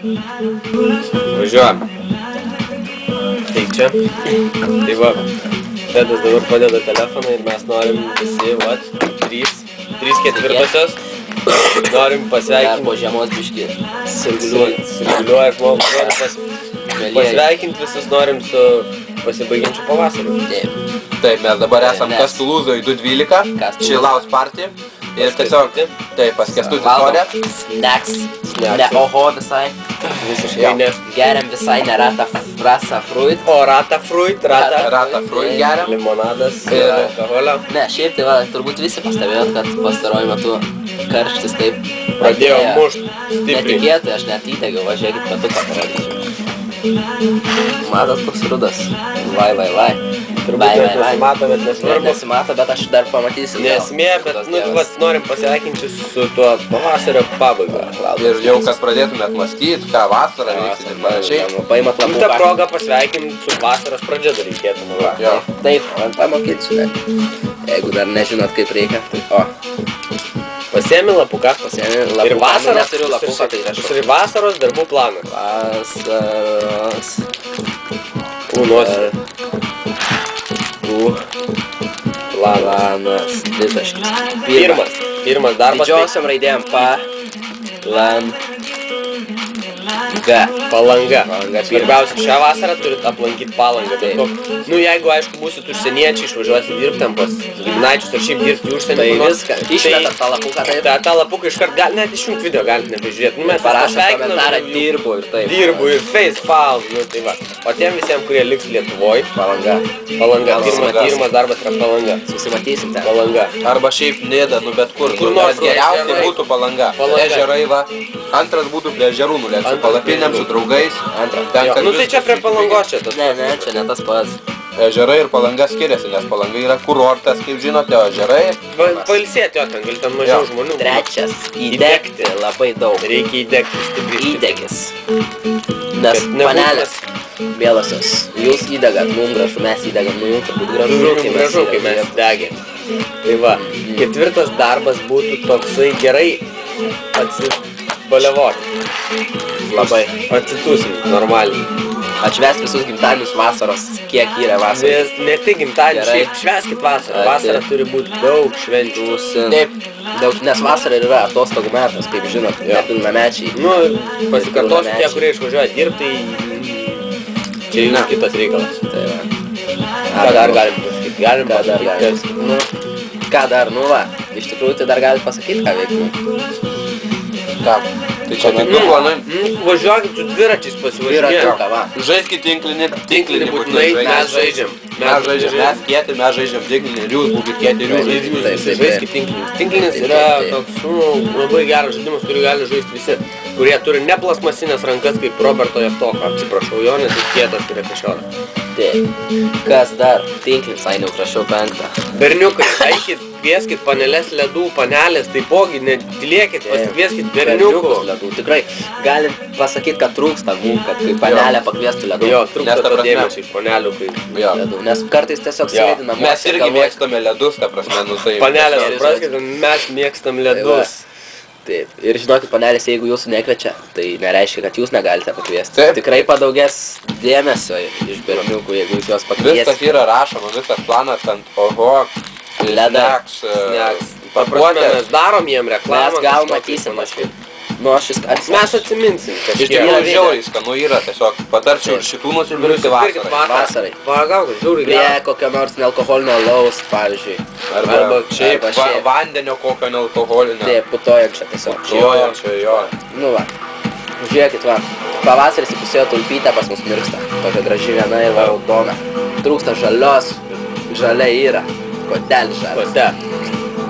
Važiuojam. Tai čia. Tai va. Tedas dabar padeda telefoną ir mes norim visi, vat, 3/4. Norim pasveikinti. Dar po žiemos biškį. Sirguliuoja žmogus. Norim pasveikinti visus, norim su pasibaigiančiu pavasariu. Taip, mes dabar esam Kastulūzoj 212, Chillaus Party. Ir tiesiog, taip, pas Kęstutį sode. Snacks. Ne, oho visai. Visiškai ne. Geriam visai ne rasa fruit. O rata fruit geriam. Limonadas ir alkoholio. Ne, šiaip tai va, turbūt visi pastebėjot, kad pastaruoju metu karštis taip Pradėjo mušt stipriai. Netikėtai, aš net įdegiau, va žiūrėkit, petuką parodyčiau. Matot, koks rudas. Vai. Turbūt net nesimato, bet nesvarbu. Nesimato, bet aš dar pamatysiu. Nesmė, bet norim pasveikinti su tuo pavasario pabaiga. Ir jau kad pradėtumėt mąstyti, ką vasarą veiksit ir panašiai. Paimat lapuką. Ta proga pasveikinti su vasaros pradžia dar reikėtų. Taip, pamokysiu, jeigu dar nežinot, kaip reikia. O. Pasiemi lapuką. Ir vasaros neturiu lapuką, tai rašau. Ir vasaros darbų planą. Vasaros. Planas. Dvitaškis. Pirmas darbas. Didžiosiam raidėjom Palanga. Svarbiausia, šią vasarą turit aplankyti Palangą. Nu, jeigu, aišku, būsit užsieniečiai, išvažiuosit dirbti ten pas giminaičius ar šiaip dirbti užsienį. Tai viską. Išmetat tą lapuką, taip? Ta lapuką iškart gali net išjungti video, galite nebežiūrėti. Nu, mes parašėm komentarą, dirbu ir taip. Dirbu ir facepalm, nu tai va. O tiem visiems, kurie liks Lietuvoj, Palanga. Pirmas darbas yra Palanga. Susimatysim ten. Palanga. Arba šiaip Nida, nu bet kur. nors geriausiai būtų Palanga. Ežerai va. Antras būtų prie ežerų nulėkti. Palapinėm su draugais. Nu tai čia prie Palangos čia tas. Ne, čia ne tas pats. Ežerai ir Palanga skiriasi, nes Palanga yra kurortas, kaip žinote, o ežerai... Pailsėti jo, ten gali ten mažiau žmonių. Trečias. Įdegti labai daug. Reikia įdegti stipriai. Įdegis. Nes panelės mielosios, jūs įdegat, mums gražu, mes įdegam, nu jums turbūt gražu, kai mes degėm. Tai va, ketvirtas darbas būtų toksai gerai atsipalevoti. Labai. Atsitusinti, normaliai. Atšvęs visus gimtadienius vasaros, kiek yra vasaros. Ne tik gimtadienius, šiaip švęskit vasarą. Vasarą turi būti daug švenčių. Taip, nes vasara yra atostogų metas, kaip žinot, nepilnamečiai. Nu, pasikartosiu tie, kurie išvažiuoja dirbti, čia jums kitas reikalas. Ką dar galim pasakyti? Galim pasakyti. Ką dar, nu va, iš tikrųjų tai dar galit pasakyti, ką veikti. Ką? Tai čia tik planai. Važiuokit su dviračiais pasivažiuokit. Žaiskit tinklinį būtinai, mes žaidžiam. Mes kieti, mes žaidžiam tinklinį ir jūs būkit kieti ir jūs žaidžiam. Žaiskit tinklinis. Tinklinis yra toks labai geras žaidimas, kurį gali žaisti visi, kurie turi ne plasmasinės rankas kaip Roberto Jeftoko. Atsiprašau jo, nes jis kietas yra kažkoras. Taip. Kas dar? Tinklinis, ainiau, prašau 5. Berniukai, eikit, kvieskit panelės ledų, panelės, taipogi, netilėkit, pasikvieskit berniukų. Ledų. Tikrai galim pasakyti, kad trūksta mum, kad kai panelė pakviestų ledų. Jo, trūksta to dėmesio iš panelių kaip ledų, nes kartais tiesiog sėdi namuose. Mes irgi mėgstame ledus, ta prasme, nu tai... Panelės, supraskit, mes mėgstam ledus. Taip, ir žinokit, panelės, jeigu jūsų nekviečia, tai nereiškia, kad jūs negalite pakviesti. Tikrai padaugės dėmesio iš berniukų, jeigu jūs juos pakviesite. Viskas yra rašoma, visas planas ant oho, snacks. Paprasme, mes darom jiem reklamą. Mes gal matysim aš. Nu, aš mes atsiminsim. Iš tikrųjų žiauriai skanu yra, tiesiog patarčiau ir šitų nusipirkti vasarai. Pagaukit, žiauriai prie kokio nors nealkoholinio alaus, pavyzdžiui. Arba šiaip vandenio kokio nealkoholinio. Taip, putojančio tiesiog. Putojančio, jo. Nu va, žiūrėkit va, pavasaris įpusėjo tulpytę pas mus mirksta. Tokia graži viena ir raudona. Trūksta žalios, žalia yra. Kodėl žalia?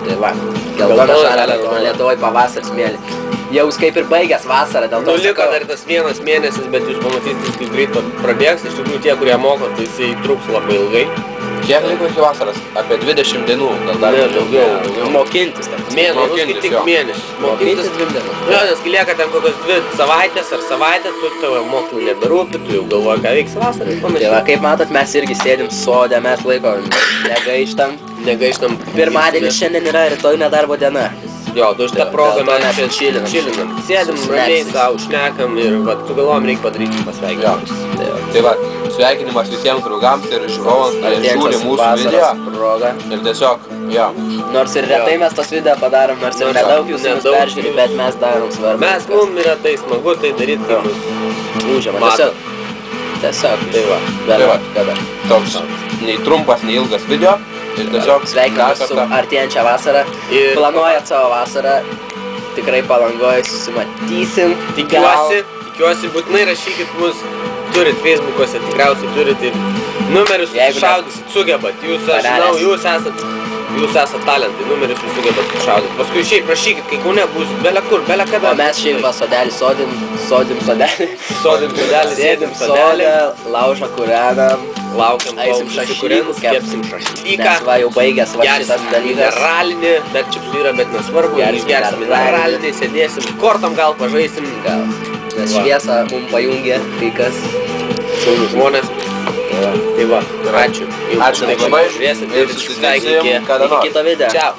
Tai va, geltona žalia Lietuvoj pavasaris mėly. Jau kaip ir baigęs vasarą, dėl to... Nu, liko dar tas vienas mėnesis, bet jūs pamatysite, kaip greit prabėgs. Iš tikrųjų, tie, kurie moko, tai jisai truks labai ilgai. Kiek liko iki vasaros? Apie 20 dienų. Ne, daugiau. Mokintis tam. Mėnesis, tik mėnesis. Mokintis 2 dienų. Jo, nes kai lieka ten kokios 2 savaitės ar savaitę, tu tavo mokslų neberūpi, tu jau galvoji, ką veiks vasarą ir panašiai. Tai va, kaip matot, mes irgi sėdim sode, mes laiko negaištam. Negaištam. Pirmadienis šiandien yra, rytoj nedarbo diena. Jo, tu už tą progą mes čia čilinam. Sėdim ramiai savo, šnekam ir vat, tu galvom reikia padaryti pasveikinimus. Tai va, sveikinimas visiems draugams ir žiūrovams, kurie žiūri mūsų video. Ir tiesiog, jo. Nors ir retai mes tos video padarom, nors ir nedaug jūs mus peržiūri, bet mes darom svarbą. Mes mum yra tai smagu tai daryti, kai mus užima. Tiesiog, tai va, kada. Toks nei trumpas, nei ilgas video. Ir tiesiog sveikinuos su artėjančią vasarą. Planuojat savo vasarą. Tikrai Palangoj susimatysim. Tikiuosi, būtinai rašykit mus. Turit Facebook'ose, tikriausiai turit ir numerius sušaudysit, sugebat. Jūs, aš žinau, jūs esat talentai, numerius jūs sugebat sušaudyt. Paskui šiaip prašykit, kai Kaune bus bele kur, bele kada. O mes šiaip va sodelį sodim sodelį. Sodim sodelį, sėdim sodelį. Laužą kūrenam. Laukiam, eisim šašlykus, kepsim šašlyką. Nes va jau baigęs va šitas dalykas. Mineralinį, bet čipsų yra, bet nesvarbu. Gersim mineralinį, sėdėsim, kortom gal pažaisim. Gal. Nes šviesą mum pajungė, kai kas. Šaunų žmonės. Tai va, ačiū. Ačiū labai. Žiūrėsit ir susitiksim iki kito video. Čiau.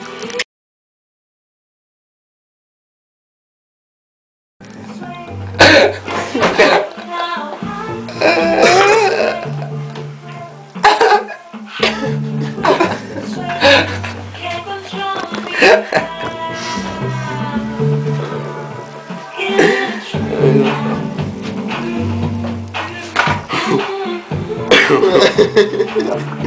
Ha ha ha ha.